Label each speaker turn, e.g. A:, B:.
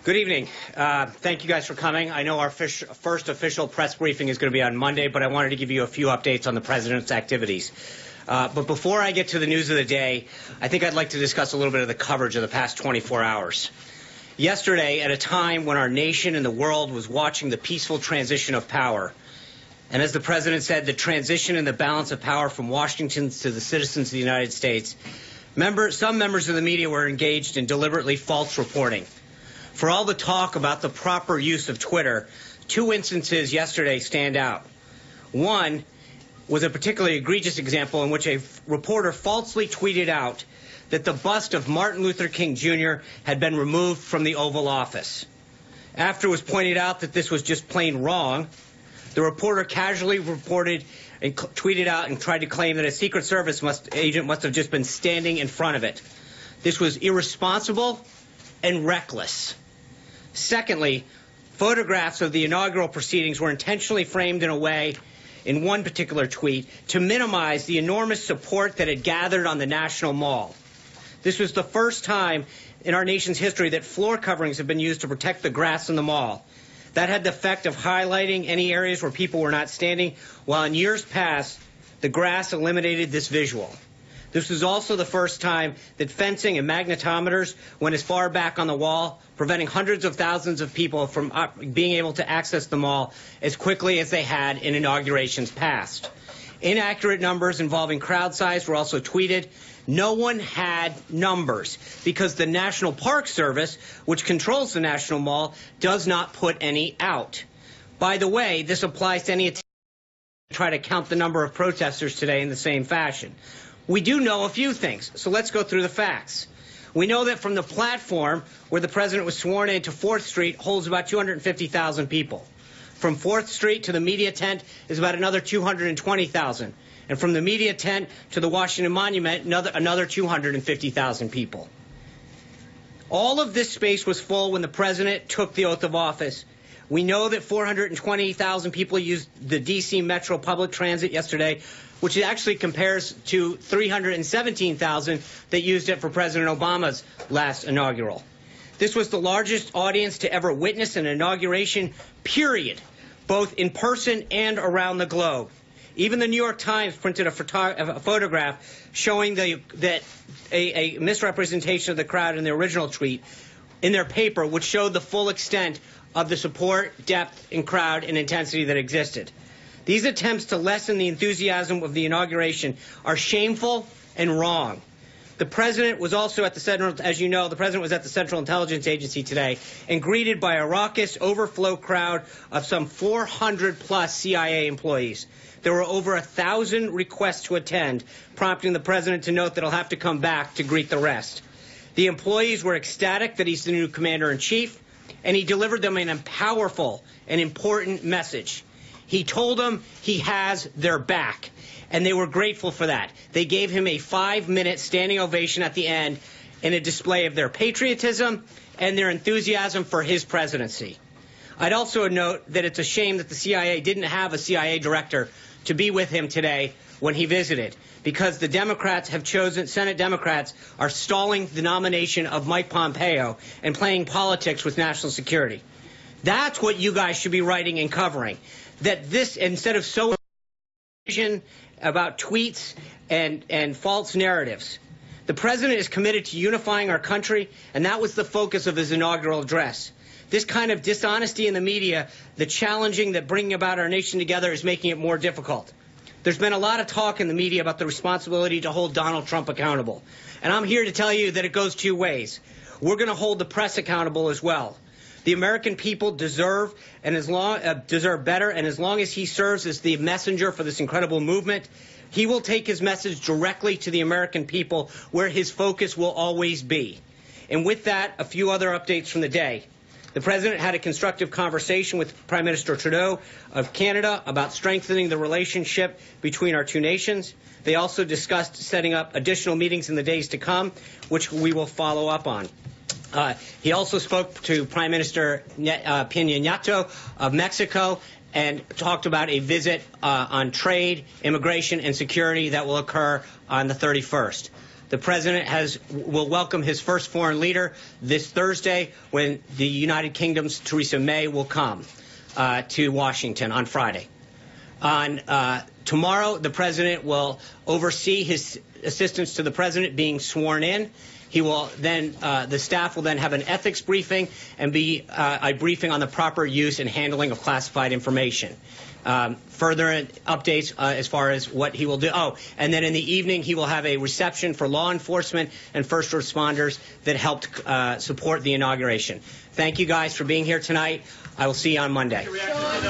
A: Good evening. Thank you guys for coming. I know our first official press briefing is going to be on Monday, but I wanted to give you a few updates on the president's activities. But before I get to the news of the day, I think I'd like to discuss a little bit of the coverage of the past 24 hours. Yesterday, at a time when our nation and the world was watching the peaceful transition of power, and as the president said, the transition and the balance of power from Washington to the citizens of the United States, some members of the media were engaged in deliberately false reporting. For all the talk about the proper use of Twitter, two instances yesterday stand out. One was a particularly egregious example in which a reporter falsely tweeted out that the bust of Martin Luther King Jr. had been removed from the Oval Office. After it was pointed out that this was just plain wrong, the reporter casually reported and tweeted out and tried to claim that a Secret Service agent must have just been standing in front of it. This was irresponsible and reckless. Secondly, photographs of the inaugural proceedings were intentionally framed in a way, in one particular tweet, to minimize the enormous support that had gathered on the National Mall. This was the first time in our nation's history that floor coverings have been used to protect the grass in the mall. That had the effect of highlighting any areas where people were not standing, while in years past, the grass eliminated this visual. This was also the first time that fencing and magnetometers went as far back on the wall, preventing hundreds of thousands of people from being able to access the mall as quickly as they had in inaugurations past. Inaccurate numbers involving crowd size were also tweeted. No one had numbers because the National Park Service, which controls the National Mall, does not put any out. By the way, this applies to any attempt to try to count the number of protesters today in the same fashion. We do know a few things, so let's go through the facts. We know that from the platform where the president was sworn in to 4th Street holds about 250,000 people. From 4th Street to the media tent is about another 220,000. And from the media tent to the Washington Monument, another 250,000 people. All of this space was full when the president took the oath of office. We know that 420,000 people used the D.C. Metro public transit yesterday, which actually compares to 317,000 that used it for President Obama's last inaugural. This was the largest audience to ever witness an inauguration, period, both in person and around the globe. Even the New York Times printed a photograph showing that a misrepresentation of the crowd in the original tweet in their paper, which showed the full extent of the support, depth, and crowd and intensity that existed. These attempts to lessen the enthusiasm of the inauguration are shameful and wrong. The president was also at the Central, as you know, the president was at the Central Intelligence Agency today and greeted by a raucous overflow crowd of some 400-plus CIA employees. There were over 1,000 requests to attend, prompting the president to note that he'll have to come back to greet the rest. The employees were ecstatic that he's the new commander-in-chief, and he delivered them a powerful and important message. He told them he has their back, and they were grateful for that. They gave him a 5-minute standing ovation at the end in a display of their patriotism and their enthusiasm for his presidency. I'd also note that it's a shame that the CIA didn't have a CIA director to be with him today when he visited, because the Democrats have chosen, Senate Democrats are stalling the nomination of Mike Pompeo and playing politics with national security. That's what you guys should be writing and covering. That this, instead of so about tweets and false narratives. The president is committed to unifying our country, and that was the focus of his inaugural address. This kind of dishonesty in the media, the challenging that bringing about our nation together is making it more difficult. There's been a lot of talk in the media about the responsibility to hold Donald Trump accountable. And I'm here to tell you that it goes two ways. We're going to hold the press accountable as well. The American people deserve better, and as long as he serves as the messenger for this incredible movement, he will take his message directly to the American people, where his focus will always be. And with that, a few other updates from the day. The president had a constructive conversation with Prime Minister Trudeau of Canada about strengthening the relationship between our two nations. They also discussed setting up additional meetings in the days to come, which we will follow up on. He also spoke to Prime Minister Peña Nieto of Mexico and talked about a visit on trade, immigration, and security that will occur on the 31st. The president will welcome his first foreign leader this Thursday when the United Kingdom's Theresa May will come to Washington on Friday. On tomorrow, the president will oversee his assistants to the president being sworn in. He will then, the staff will then have an ethics briefing and be a briefing on the proper use and handling of classified information. Further updates as far as what he will do. Oh, and then in the evening, he will have a reception for law enforcement and first responders that helped support the inauguration. Thank you guys for being here tonight. I will see you on Monday.